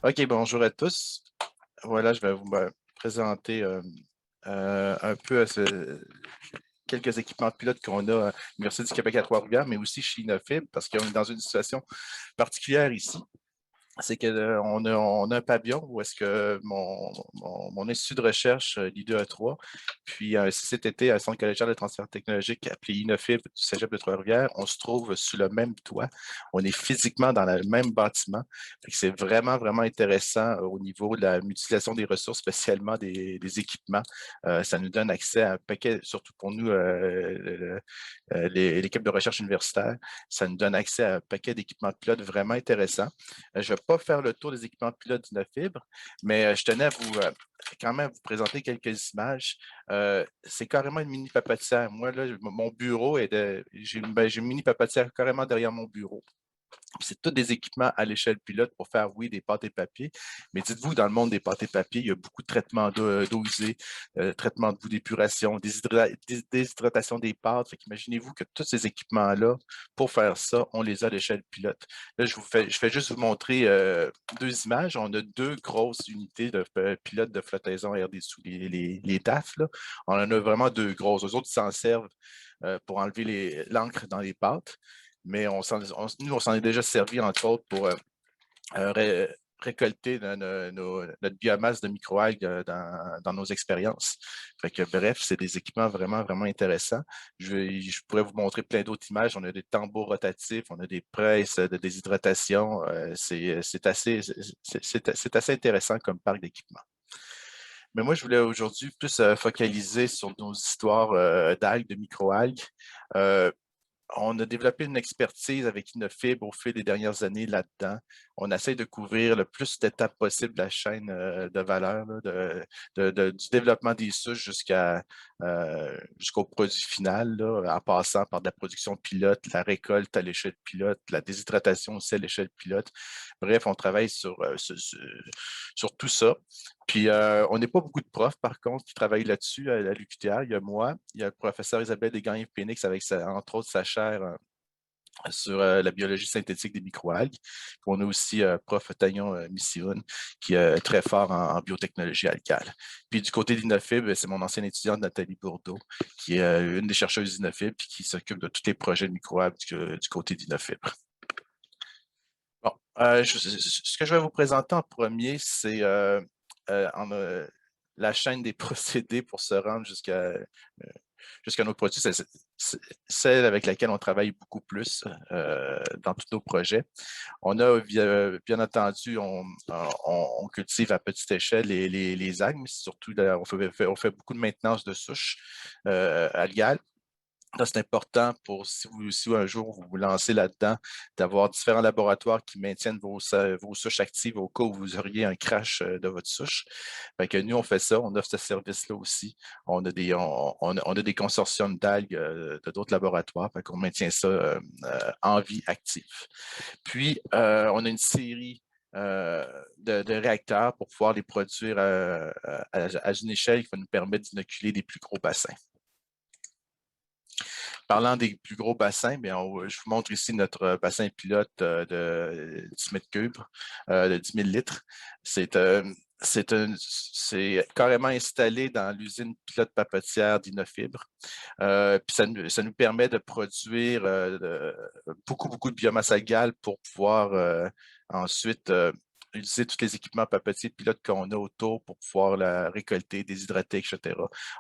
OK, bonjour à tous. Voilà, je vais vous présenter un peu quelques équipements pilotes qu'on a à l'Université du Québec à Trois-Rivières, mais aussi chez Inofib, parce qu'on est dans une situation particulière ici. C'est qu'on a un pavillon où est-ce que mon institut de recherche, l'I2A3, puis cet été, un centre collégial de transfert technologique appelé Inofib du Cégep de Trois-Rivières, on se trouve sous le même toit. On est physiquement dans le même bâtiment. C'est vraiment, vraiment intéressant au niveau de la mutualisation des ressources, spécialement des équipements. Ça nous donne accès à un paquet, surtout pour nous, l'équipe de recherche universitaire, ça nous donne accès à un paquet d'équipements de pilote vraiment intéressants. Je ne vais pas faire le tour des équipements de pilote d'Innofibre, mais je tenais à vous quand même vous présenter quelques images. C'est carrément une mini papetière. Moi, là, mon bureau est j'ai une mini papetière carrément derrière mon bureau. C'est tous des équipements à l'échelle pilote pour faire, oui, des pâtes et papier. Mais dites-vous, dans le monde des pâtes et papier, il y a beaucoup de traitements d'eau usée, traitement de boue d'épuration, déshydratation des pâtes. Imaginez-vous que tous ces équipements-là, pour faire ça, on les a à l'échelle pilote. Là, je fais juste vous montrer deux images. On a deux grosses unités de pilotes de flottaison RD sous les DAF. Là. On en a vraiment deux grosses. Eux autres, ils s'en servent pour enlever l'encre dans les pâtes. Mais nous, on s'en est déjà servi, entre autres, pour récolter notre biomasse de microalgues dans nos expériences. Bref, c'est des équipements vraiment, vraiment intéressants. Je pourrais vous montrer plein d'autres images. On a des tambours rotatifs, on a des presses de déshydratation. C'est assez intéressant comme parc d'équipement. Mais moi, je voulais aujourd'hui plus focaliser sur nos histoires d'algues, de microalgues. Euh, on a développé une expertise avec Innofibre au fil des dernières années là-dedans. On essaie de couvrir le plus d'étapes possible de la chaîne de valeur, là, du développement des souches jusqu'au produit final, là, en passant par de la production pilote, la récolte à l'échelle pilote, la déshydratation aussi à l'échelle pilote. Bref, on travaille sur tout ça. Puis, on n'est pas beaucoup de profs, par contre, qui travaillent là-dessus à l'UQTR. Il y a moi, il y a le professeur Isabelle Desgagnés-Phoenix avec, entre autres, sa chaire sur la biologie synthétique des microalgues. Puis on a aussi prof Tagnon Missioun, qui est très fort en biotechnologie alcale. Puis du côté d'Inofib, c'est mon ancienne étudiante Nathalie Bourdeau, qui est une des chercheuses d'Inofib, puis qui s'occupe de tous les projets de microalgues du côté d'Inofib. Bon, ce que je vais vous présenter en premier, c'est euh, en, euh, la chaîne des procédés pour se rendre jusqu'à nos produits. C'est celle avec laquelle on travaille beaucoup plus dans tous nos projets. On a, bien entendu, on cultive à petite échelle les algues, mais surtout, on fait beaucoup de maintenance de souches algales. Là, c'est important pour si un jour vous vous lancez là-dedans, d'avoir différents laboratoires qui maintiennent vos souches actives au cas où vous auriez un crash de votre souche. Fait que nous, on fait ça, on offre ce service-là aussi. On a des consortiums d'algues de d'autres laboratoires, fait qu'on maintient ça en vie active. Puis, on a une série de réacteurs pour pouvoir les produire à une échelle qui va nous permettre d'inoculer des plus gros bassins. Parlant des plus gros bassins, bien, je vous montre ici notre bassin pilote de 10 mètres cubes, de 10 000 litres. C'est carrément installé dans l'usine pilote papetière d'Innofibre. Puis ça nous permet de produire beaucoup, beaucoup de biomasse algale pour pouvoir ensuite utiliser tous les équipements papetiers de pilote qu'on a autour pour pouvoir la récolter, déshydrater, etc.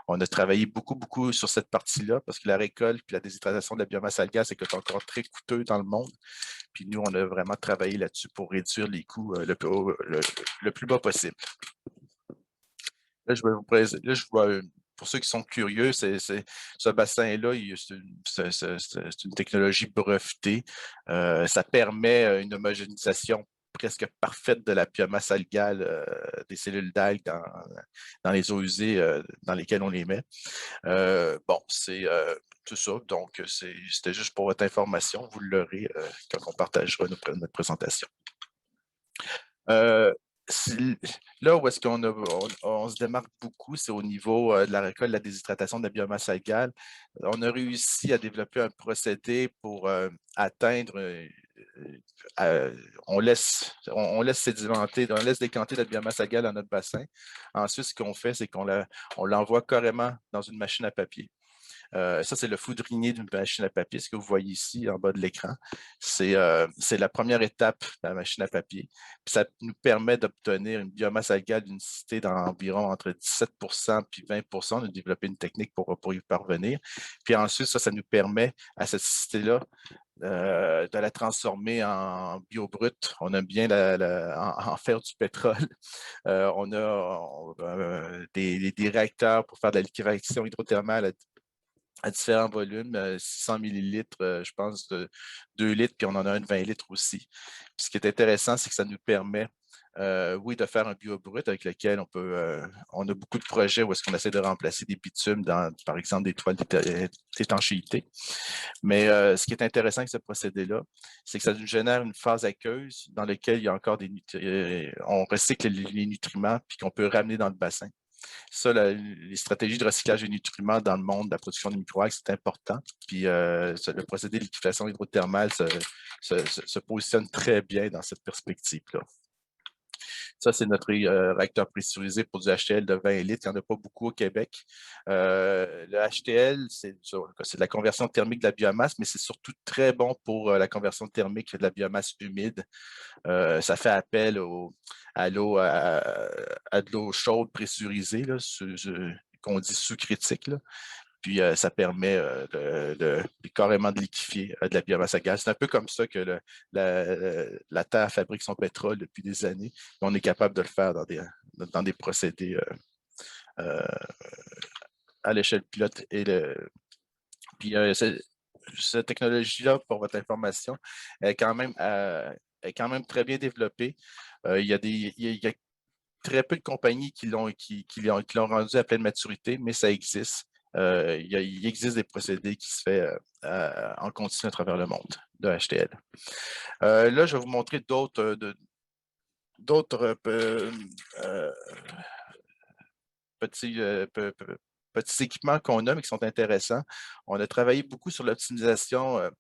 On a travaillé beaucoup, beaucoup sur cette partie-là parce que la récolte et la déshydratation de la biomasse algale, c'est encore très coûteux dans le monde. Puis nous, on a vraiment travaillé là-dessus pour réduire les coûts le plus bas possible. Là, je vais vous présenter. Là, pour ceux qui sont curieux, ce bassin-là, c'est une technologie brevetée. Ça permet une homogénéisation presque parfaite de la biomasse algale des cellules d'algues dans les eaux usées dans lesquelles on les met. Bon, c'est tout ça. Donc, c'était juste pour votre information. Vous l'aurez quand on partagera notre présentation. Euh, là où est-ce on se démarque beaucoup, c'est au niveau de la récolte, de la déshydratation de la biomasse algale. On a réussi à développer un procédé pour atteindre on laisse sédimenter, on laisse décanter notre biomasse algale dans notre bassin. Ensuite, ce qu'on fait, c'est qu'on l'envoie carrément dans une machine à papier. Ça, c'est le foudrinier d'une machine à papier, ce que vous voyez ici en bas de l'écran. C'est la première étape de la machine à papier. Puis ça nous permet d'obtenir une biomasse algale d'une cité d'environ entre 17 puis 20 On a développé une technique pour y parvenir. Puis ensuite, ça nous permet à cette cité-là de la transformer en biobrut. On aime bien en faire du pétrole. On a des réacteurs pour faire de la liquéfaction hydrothermale à différents volumes, 600 millilitres, je pense, de 2 litres, puis on en a un de 20 litres aussi. Puis ce qui est intéressant, c'est que ça nous permet, oui, de faire un biobrut avec lequel on a beaucoup de projets où est-ce qu'on essaie de remplacer des bitumes dans, par exemple, des toiles d'étanchéité. Mais ce qui est intéressant avec ce procédé-là, c'est que ça nous génère une phase aqueuse dans laquelle il y a encore on recycle les nutriments puis qu'on peut ramener dans le bassin. Ça, les stratégies de recyclage des nutriments dans le monde de la production de microalgues, c'est important. Puis le procédé de liquéfaction hydrothermale se positionne très bien dans cette perspective-là. Ça, c'est notre réacteur pressurisé pour du HTL de 20 litres. Il n'y en a pas beaucoup au Québec. Le HTL, c'est de la conversion thermique de la biomasse, mais c'est surtout très bon pour la conversion thermique de la biomasse humide. Ça fait appel à de l'eau chaude pressurisée, qu'on dit sous-critique. Puis ça permet carrément de liquéfier de la biomasse à gaz. C'est un peu comme ça que la Terre fabrique son pétrole depuis des années. On est capable de le faire dans des procédés à l'échelle pilote. Puis cette technologie-là, pour votre information, est quand même très bien développée. Il y a très peu de compagnies qui l'ont rendu à pleine maturité, mais ça existe. Il existe des procédés qui se font en continu à travers le monde de HTL. Là, je vais vous montrer d'autres petits équipements qu'on a, mais qui sont intéressants. On a travaillé beaucoup sur l'optimisation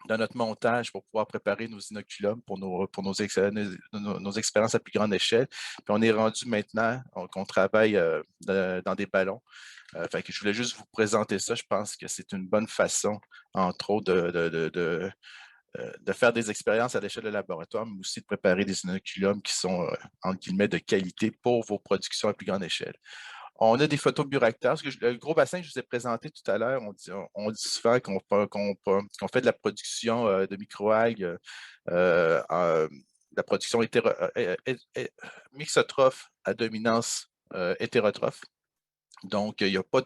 de notre montage pour pouvoir préparer nos inoculums pour nos expériences à plus grande échelle. Puis on est rendu maintenant qu'on travaille dans des ballons. Fait que je voulais juste vous présenter ça. Je pense que c'est une bonne façon, entre autres, de faire des expériences à l'échelle de laboratoire, mais aussi de préparer des inoculums qui sont, entre guillemets, de qualité pour vos productions à plus grande échelle. On a des photobioréacteurs. Le gros bassin que je vous ai présenté tout à l'heure, on dit souvent qu'on fait de la production de microalgues, la production mixotrophe à dominance hétérotrophe. Donc, il n'y a pas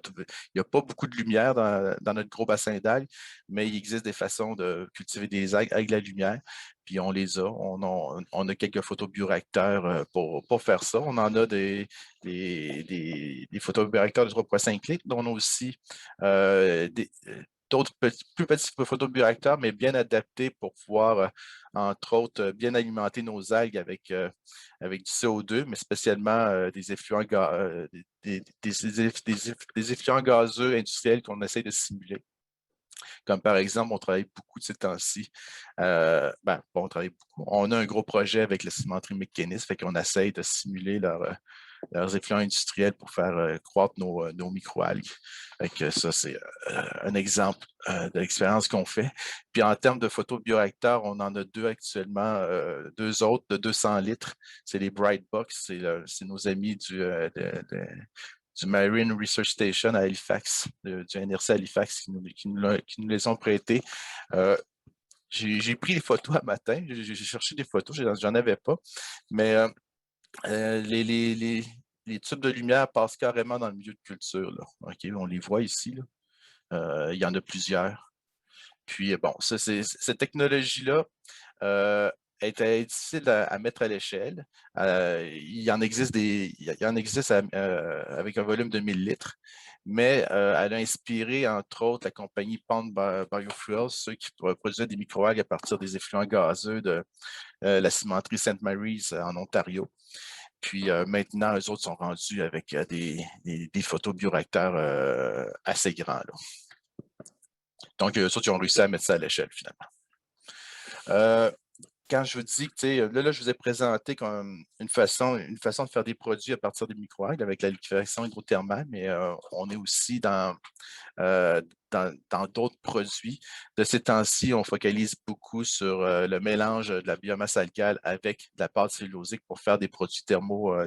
beaucoup de lumière dans notre gros bassin d'algues, mais il existe des façons de cultiver des algues avec la lumière. Puis on les a. On a quelques photobioréacteurs pour faire ça. On en a des photobioréacteurs de 3,5 litres, dont on a aussi d'autres plus petits photobioréacteurs, mais bien adaptés pour pouvoir, entre autres, bien alimenter nos algues avec du CO2, mais spécialement des effluents gazeux industriels qu'on essaie de simuler. Comme par exemple, on travaille beaucoup de ces temps-ci. On travaille beaucoup. On a un gros projet avec la cimenterie McKinnis, fait qu'on essaie de simuler leurs effluents industriels pour faire croître nos microalgues. Ça, c'est un exemple de l'expérience qu'on fait. Puis en termes de photobioréacteurs, on en a deux actuellement, deux autres de 200 litres. C'est les Brightbox, c'est nos amis du Marine Research Station à Halifax, du NRC Halifax qui nous les ont prêtés. J'ai pris les photos à matin, j'ai cherché des photos, j'en avais pas, mais les tubes de lumière passent carrément dans le milieu de culture. Là. Okay, on les voit ici. Là. Il y en a plusieurs. Puis, bon, cette technologie-là était difficile à mettre à l'échelle. Il en existe avec un volume de 1000 litres, mais elle a inspiré, entre autres, la compagnie Pond Biofuels, ceux qui produisaient des microalgues à partir des effluents gazeux de la cimenterie St. Mary's en Ontario. Puis maintenant, eux autres sont rendus avec des photobioréacteurs assez grands. Là. Donc, eux autres, ils ont réussi à mettre ça à l'échelle, finalement. quand je vous dis que, là, je vous ai présenté comme une façon de faire des produits à partir des microalgues avec la liquéfaction hydrothermale, mais on est aussi euh, dans d'autres produits. De ces temps-ci, on focalise beaucoup sur le mélange de la biomasse algale avec de la pâte cellulosique pour faire des produits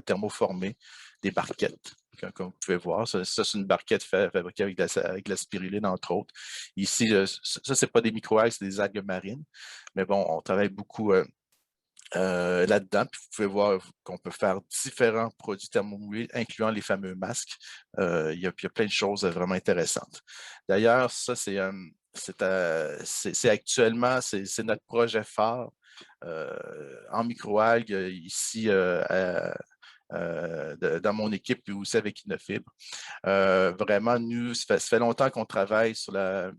thermoformés, des barquettes. Comme vous pouvez voir, ça c'est une barquette fabriquée avec de la spiruline, entre autres. Ici, ça, c'est pas des microalgues, c'est des algues marines. Mais bon, on travaille beaucoup là-dedans. Puis vous pouvez voir qu'on peut faire différents produits thermomouillés, incluant les fameux masques. Il y a plein de choses vraiment intéressantes. D'ailleurs, ça, c'est actuellement, c'est notre projet phare en microalgues ici dans mon équipe, puis aussi avec Innofibre. Vraiment, nous, ça fait longtemps qu'on travaille sur la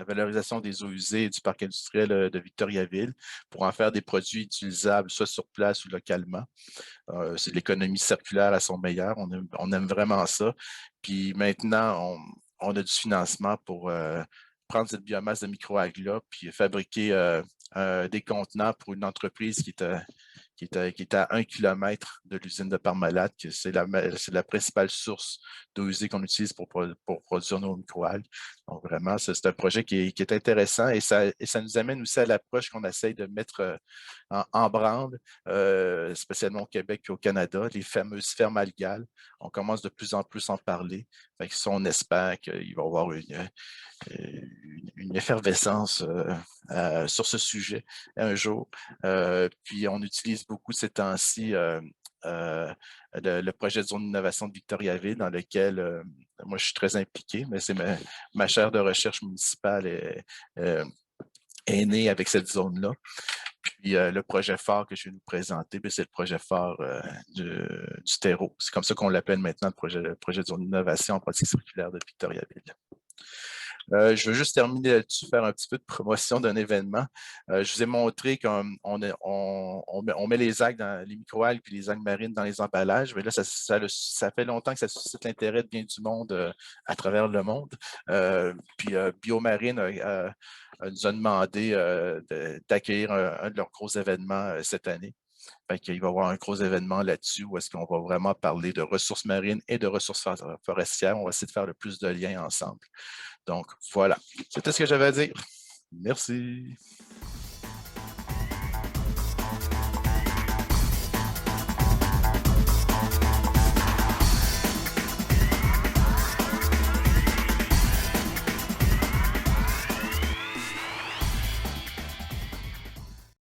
valorisation des eaux usées du parc industriel de Victoriaville pour en faire des produits utilisables soit sur place ou localement. C'est de l'économie circulaire à son meilleur. On aime vraiment ça. Puis maintenant, on a du financement pour prendre cette biomasse de microalgues-là puis fabriquer des contenants pour une entreprise qui est à 1 kilomètre de l'usine de Parmalat, que c'est la principale source d'eau usée qu'on utilise pour produire nos microalgues. Donc vraiment, c'est un projet qui est intéressant et ça nous amène aussi à l'approche qu'on essaye de mettre en branle, spécialement au Québec et au Canada, les fameuses fermes algales. On commence de plus en plus à en parler. Fait que ça, on espère qu'il va y avoir une effervescence sur ce sujet un jour. Puis on utilise beaucoup ces temps-ci le projet de zone d'innovation de Victoriaville, dans lequel moi je suis très impliqué, mais c'est ma chaire de recherche municipale est née avec cette zone-là. Puis le projet phare que je vais nous présenter, c'est le projet phare du terreau. C'est comme ça qu'on l'appelle maintenant, le projet de zone d'innovation en pratique circulaire de Victoriaville. Je veux juste terminer là-dessus, faire un petit peu de promotion d'un événement. Je vous ai montré on met les algues dans les microalgues puis les algues marines dans les emballages, mais là, ça fait longtemps que ça suscite l'intérêt de bien du monde à travers le monde. Puis Biomarine nous a demandé d'accueillir un de leurs gros événements cette année. Il va y avoir un gros événement là-dessus où est-ce qu'on va vraiment parler de ressources marines et de ressources forestières. On va essayer de faire le plus de liens ensemble. Donc, voilà. C'était ce que j'avais à dire. Merci.